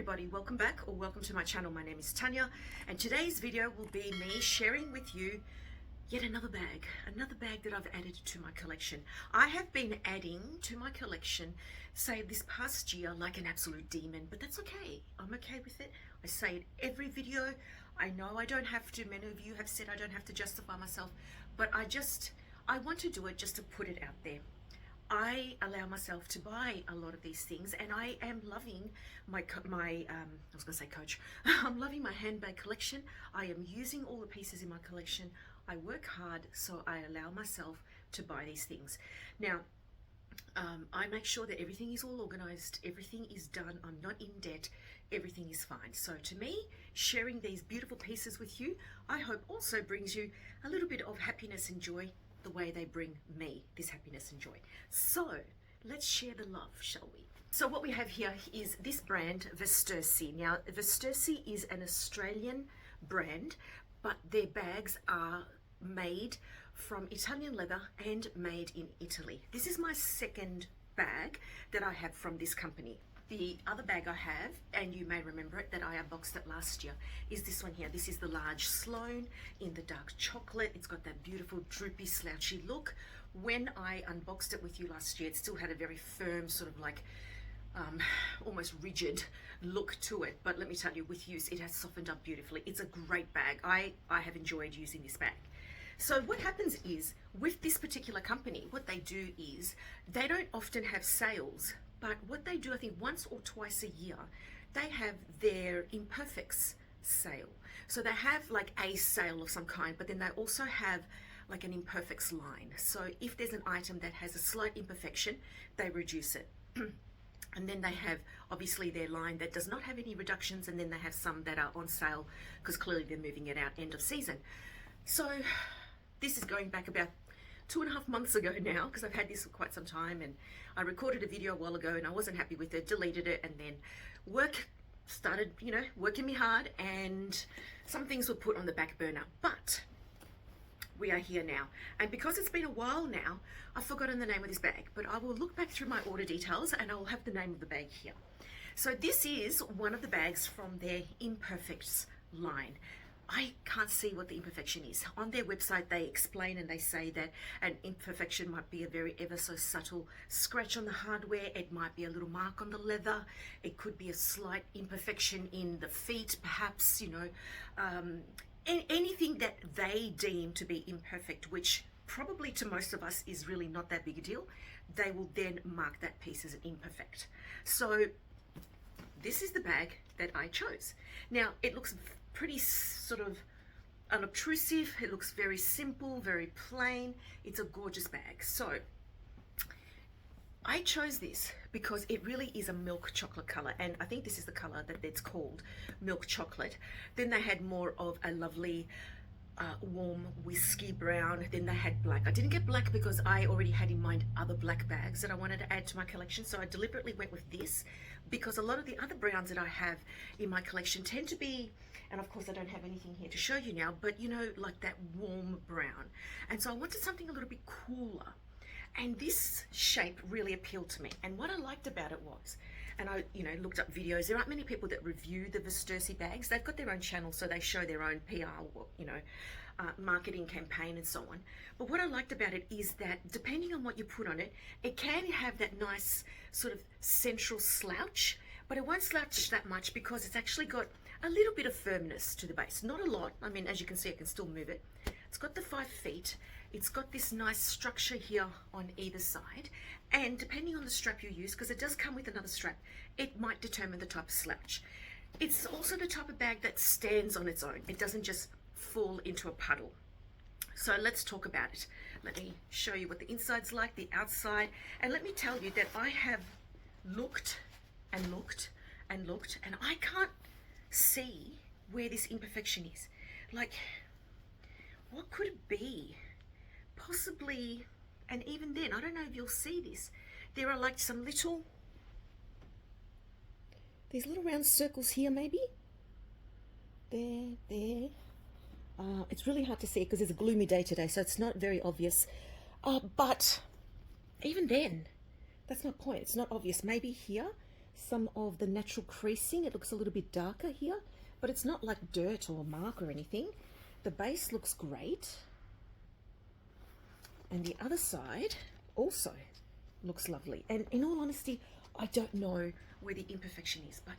everybody, welcome back or welcome to my channel. My name is Tanya and today's video will be me sharing with you yet another bag that I've added to my collection. I have been adding to my collection, say this past year, like an absolute demon, but that's okay. I'm okay with it. I say it every video. I know I don't have to, many of you have said I don't have to justify myself, but I want to do it just to put it out there. I allow myself to buy a lot of these things and I am loving I'm loving my handbag collection. I am using all the pieces in my collection. I work hard, so I allow myself to buy these things. Now, I make sure that everything is all organized, everything is done, I'm not in debt, everything is fine. So to me, sharing these beautiful pieces with you, I hope also brings you a little bit of happiness and joy the way they bring me this happiness and joy. So let's share the love, shall we? So what we have here is this brand, Vestirsi. Now, Vestirsi is an Australian brand, but their bags are made from Italian leather and made in Italy. This is my second bag that I have from this company. The other bag I have, and you may remember it, that I unboxed it last year, is this one here. This is the large Sloan in the dark chocolate. It's got that beautiful droopy slouchy look. When I unboxed it with you last year, it still had a very firm, sort of like almost rigid look to it. But let me tell you, with use, it has softened up beautifully. It's a great bag. I have enjoyed using this bag. So what happens is, with this particular company, what they do is, they don't often have sales, but what they do, I think once or twice a year, they have their imperfects sale. So they have like a sale of some kind, but then they also have like an imperfects line. So if there's an item that has a slight imperfection, they reduce it. And then they have obviously their line that does not have any reductions, and then they have some that are on sale because clearly they're moving it out end of season. So this is going back about 2.5 months ago now, because I've had this for quite some time, and I recorded a video a while ago and I wasn't happy with it, deleted it, and then work started, working me hard, and some things were put on the back burner. But we are here now, and because it's been a while now, I've forgotten the name of this bag, but I will look back through my order details and I'll have the name of the bag here. So this is one of the bags from their Imperfects line. I can't see what the imperfection is. On their website, they explain and they say that an imperfection might be a very ever so subtle scratch on the hardware. It might be a little mark on the leather. It could be a slight imperfection in the feet, perhaps, anything that they deem to be imperfect, which probably to most of us is really not that big a deal. They will then mark that piece as an imperfect. So this is the bag that I chose. Now, it looks pretty sort of unobtrusive. It looks very simple, very plain. It's a gorgeous bag. So I chose this because it really is a milk chocolate color, and I think this is the color that it's called, milk chocolate. Then they had more of a lovely warm whiskey brown. Then they had black. I didn't get black because I already had in mind other black bags that I wanted to add to my collection, so I deliberately went with this because a lot of the other browns that I have in my collection tend to be, and of course I don't have anything here to show you now, but like that warm brown. And so I wanted something a little bit cooler, and this shape really appealed to me. And what I liked about it was, and I looked up videos, there aren't many people that review the Vestirsi bags. They've got their own channel, so they show their own PR, marketing campaign and so on. But what I liked about it is that depending on what you put on it, it can have that nice sort of central slouch, but it won't slouch that much because it's actually got a little bit of firmness to the base. Not a lot. I mean, as you can see, I can still move it. It's got the 5 feet. It's got this nice structure here on either side, and depending on the strap you use, because it does come with another strap, it might determine the type of slouch. It's also the type of bag that stands on its own. It doesn't just fall into a puddle. So let's talk about it. Let me show you what the inside's like, the outside, and let me tell you that I have looked and looked and looked, and I can't see where this imperfection is. Like, what could it be? Possibly, and even then, I don't know if you'll see this, there are like some little, these little round circles here maybe, there. It's really hard to see because it's a gloomy day today, so it's not very obvious, but even then, that's not point, it's not obvious. Maybe here, some of the natural creasing. It looks a little bit darker here, but it's not like dirt or mark or anything. The base looks great. And the other side also looks lovely. And in all honesty, I don't know where the imperfection is, but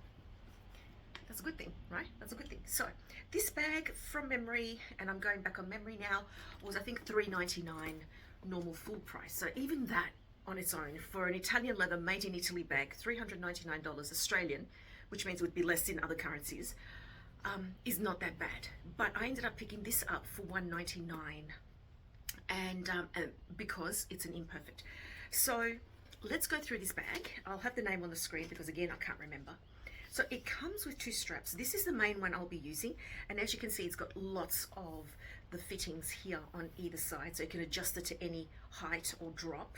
that's a good thing, right? That's a good thing. So this bag from memory, and I'm going back on memory now, was I think $3.99 normal full price. So even that on its own for an Italian leather made in Italy bag, $399 Australian, which means it would be less in other currencies, is not that bad. But I ended up picking this up for $1.99 and because it's an imperfect. So let's go through this bag. I'll have the name on the screen because again I can't remember. So it comes with 2 straps. This is the main one I'll be using, and as you can see, it's got lots of the fittings here on either side, so you can adjust it to any height or drop.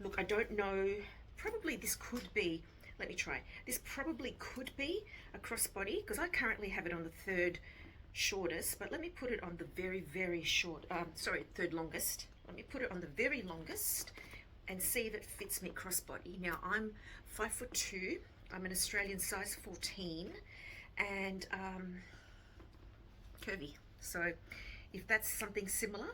Look, I don't know, probably this could be, let me try. This probably could be a crossbody because I currently have it on the 3rd shortest, but let me put it on the very short, third longest. Let me put it on the very longest and see if it fits me crossbody. Now I'm 5'2". I'm an Australian size 14 and curvy. So if that's something similar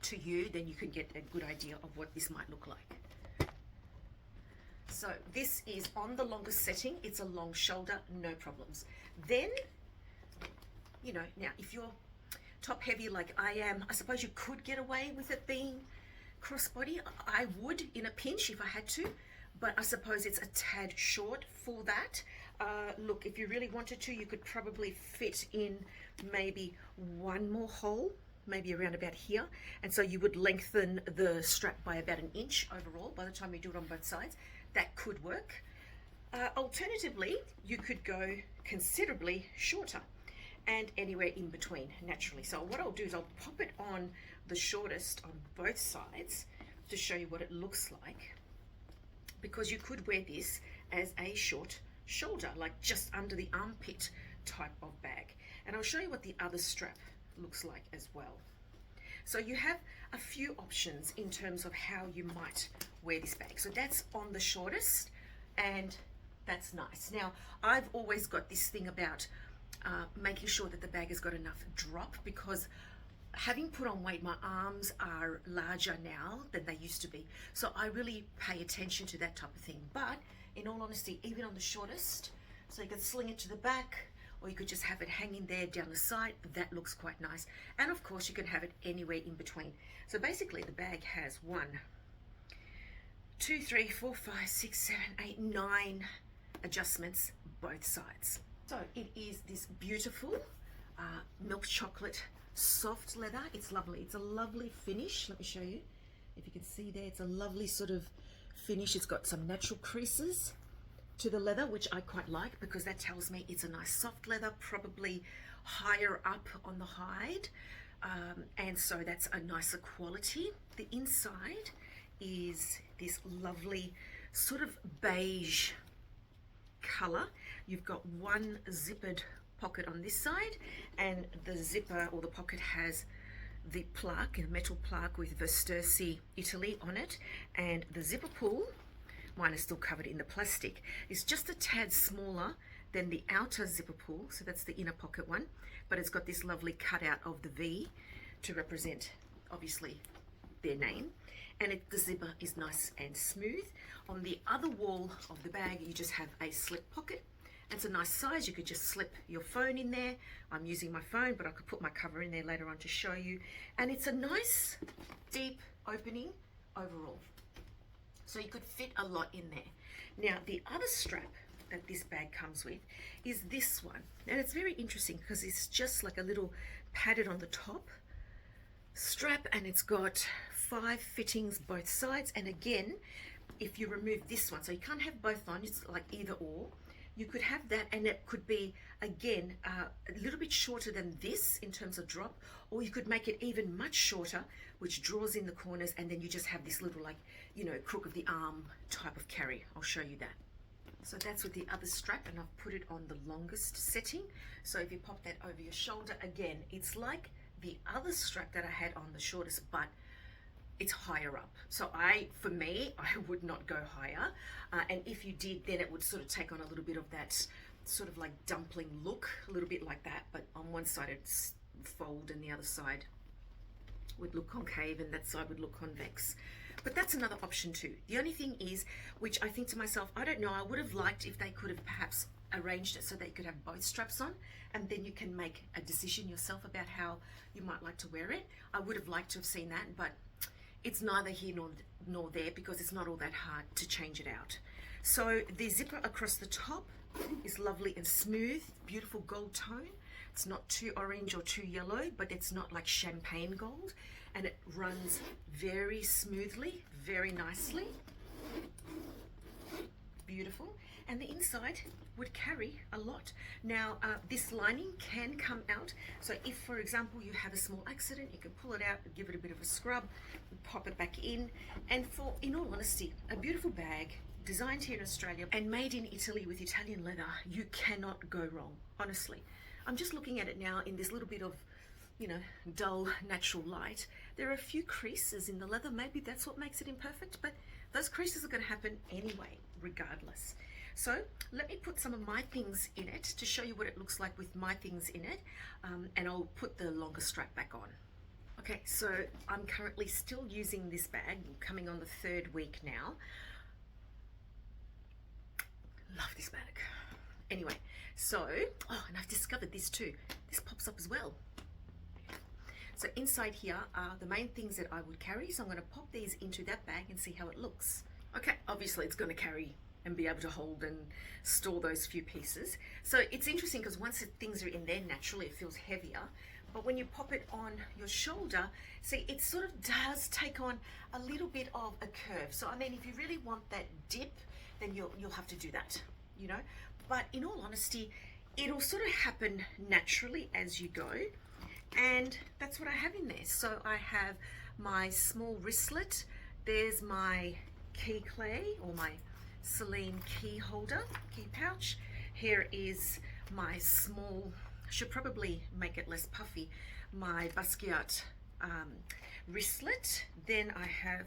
to you, then you can get a good idea of what this might look like. So this is on the longest setting. It's a long shoulder, no problems. Then, you know, now if you're top heavy like I am, I suppose you could get away with it being crossbody. I would in a pinch if I had to, but I suppose it's a tad short for that. Look, if you really wanted to, you could probably fit in maybe one more hole, maybe around about here, and so you would lengthen the strap by about 1 inch overall by the time you do it on both sides. That could work. Alternatively, you could go considerably shorter and anywhere in between naturally. So what I'll do is I'll pop it on the shortest on both sides to show you what it looks like, because you could wear this as a short shoulder, like just under the armpit type of bag. And I'll show you what the other strap looks like as well. So you have a few options in terms of how you might wear this bag. So that's on the shortest, and that's nice. Now, I've always got this thing about making sure that the bag has got enough drop, because having put on weight, my arms are larger now than they used to be. So I really pay attention to that type of thing. But in all honesty, even on the shortest, so you could sling it to the back, or you could just have it hanging there down the side. That looks quite nice. And of course, you can have it anywhere in between. So basically, the bag has 1, 2, 3, 4, 5, 6, 7, 8, 9 adjustments both sides. So it is this beautiful milk chocolate soft leather. It's lovely. It's a lovely finish. Let me show you. If you can see there, it's a lovely sort of finish. It's got some natural creases to the leather, which I quite like, because that tells me it's a nice soft leather, probably higher up on the hide, and so that's a nicer quality. The inside is this lovely sort of beige color. You've got one zippered pocket on this side, and the zipper or the pocket has the plaque, a metal plaque with Vestirsi Italy on it, and the zipper pull, mine is still covered in the plastic, is just a tad smaller than the outer zipper pull, so that's the inner pocket one, but it's got this lovely cutout of the V to represent obviously their name, and the zipper is nice and smooth. On the other wall of the bag, you just have a slip pocket. It's a nice size. You could just slip your phone in there. I'm using my phone, but I could put my cover in there later on to show you. And it's a nice deep opening overall, so you could fit a lot in there. Now, the other strap that this bag comes with is this one, and it's very interesting because it's just like a little padded on the top strap, and it's got 5 fittings both sides. And again, if you remove this one, so you can't have both on, it's like either or. You could have that, and it could be, again, a little bit shorter than this in terms of drop, or you could make it even much shorter, which draws in the corners, and then you just have this little, like, you know, crook of the arm type of carry. I'll show you that. So that's with the other strap, and I've put it on the longest setting. So if you pop that over your shoulder, again, it's like the other strap that I had on the shortest, but it's higher up. So for me, I would not go higher. And if you did, then it would sort of take on a little bit of that sort of like dumpling look, a little bit like that. But on one side it's fold and the other side would look concave and that side would look convex. But that's another option too. The only thing is, which I think to myself, I don't know, I would have liked if they could have perhaps arranged it so they could have both straps on, and then you can make a decision yourself about how you might like to wear it. I would have liked to have seen that, but it's neither here nor there because it's not all that hard to change it out. So the zipper across the top is lovely and smooth, beautiful gold tone. It's not too orange or too yellow, but it's not like champagne gold, and it runs very smoothly, very nicely. Beautiful. And the inside would carry a lot. Now, this lining can come out. So if, for example, you have a small accident, you can pull it out, give it a bit of a scrub, pop it back in. And in all honesty, a beautiful bag, designed here in Australia and made in Italy with Italian leather, you cannot go wrong, honestly. I'm just looking at it now in this little bit of, you know, dull natural light. There are a few creases in the leather. Maybe that's what makes it imperfect, but those creases are going to happen anyway, regardless. So let me put some of my things in it to show you what it looks like with my things in it, and I'll put the longer strap back on. Okay, so I'm currently still using this bag, coming on the 3rd week now. Love this bag. Anyway, so, oh, and I've discovered this too. This pops up as well. So inside here are the main things that I would carry. So I'm going to pop these into that bag and see how it looks. Okay, obviously it's going to carry and be able to hold and store those few pieces. So it's interesting because once things are in there, naturally it feels heavier. But when you pop it on your shoulder, see, it sort of does take on a little bit of a curve. So I mean, if you really want that dip, then you'll have to do that, you know. But in all honesty, it'll sort of happen naturally as you go. And that's what I have in there. So I have my small wristlet. There's my key clay or my Celine key holder, key pouch. Here is my small, should probably make it less puffy, my Basquiat wristlet. Then I have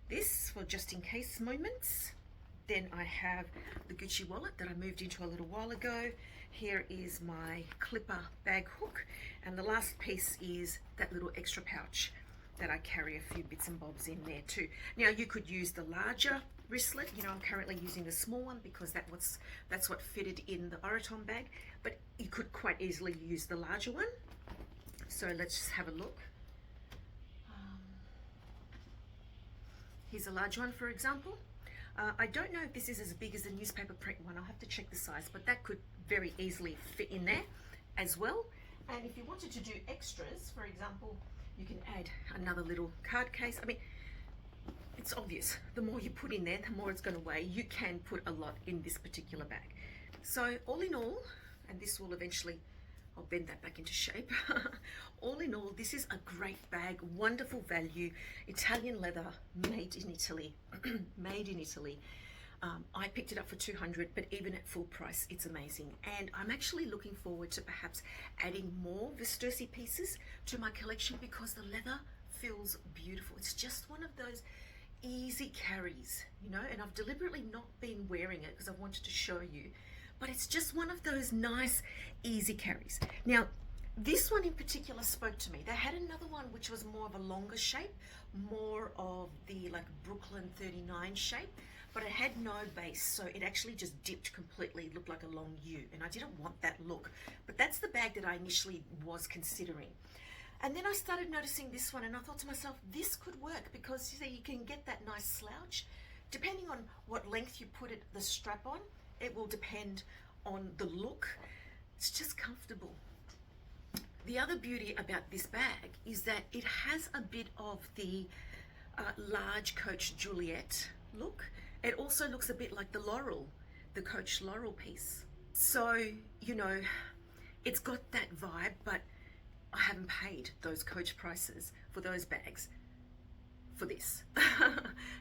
this for just in case moments. Then I have the Gucci wallet that I moved into a little while ago. Here is my clipper bag hook. And the last piece is that little extra pouch that I carry a few bits and bobs in there too. Now you could use the larger wristlet. You know, I'm currently using the small one because that's what fitted in the Oraton bag. But you could quite easily use the larger one. So let's just have a look. Here's a large one, for example. I don't know if this is as big as the newspaper print one. I'll have to check the size, but that could very easily fit in there as well. And if you wanted to do extras, for example, you can add another little card case. I mean, it's obvious. The more you put in there, the more it's going to weigh. You can put a lot in this particular bag. So all in all, and this will eventually, I'll bend that back into shape. All in all, this is a great bag, wonderful value, Italian leather, made in Italy, made in Italy. I picked it up for $200, but even at full price, it's amazing. And I'm actually looking forward to perhaps adding more Vestirsi pieces to my collection because the leather feels beautiful. It's just one of those easy carries, you know, and I've deliberately not been wearing it because I wanted to show you, but it's just one of those nice, easy carries. Now, this one in particular spoke to me. They had another one which was more of a longer shape, more of the like Brooklyn 39 shape, but it had no base, so it actually just dipped completely. It looked like a long U, and I didn't want that look. But that's the bag that I initially was considering. And then I started noticing this one, and I thought to myself, this could work because you see, you can get that nice slouch. Depending on what length you put the strap on, it will depend on the look. It's just comfortable. The other beauty about this bag is that it has a bit of the large Coach Juliet look. It also looks a bit like the Laurel, the Coach Laurel piece. So, you know, it's got that vibe, but I haven't paid those Coach prices for those bags for this.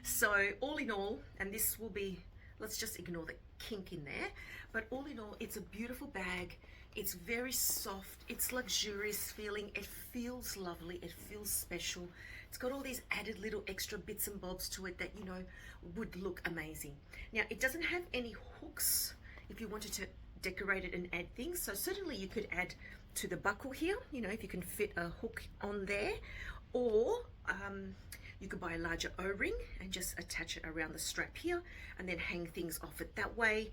So all in all, and this will be, let's just ignore the kink in there, but all in all, it's a beautiful bag. It's very soft, it's luxurious feeling, it feels lovely, it feels special. It's got all these added little extra bits and bobs to it that, you know, would look amazing. Now, it doesn't have any hooks if you wanted to decorate it and add things. So certainly you could add to the buckle here, you know, if you can fit a hook on there, or you could buy a larger O-ring and just attach it around the strap here and then hang things off it that way.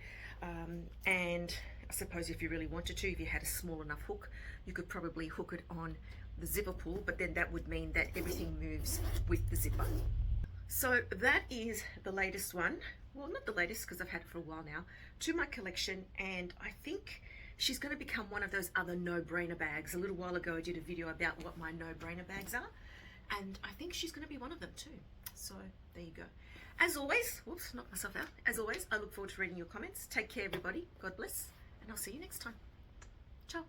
And I suppose if you really wanted to, if you had a small enough hook, you could probably hook it on the zipper pull, but then that would mean that everything moves with the zipper. So that is the latest one. Well, not the latest because I've had it for a while now, to my collection, and I think she's going to become one of those other no-brainer bags. A little while ago I did a video about what my no-brainer bags are, and I think she's going to be one of them too. So there you go. As always, whoops, knocked myself out. As always, I look forward to reading your comments. Take care, everybody. God bless, and I'll see you next time. Ciao.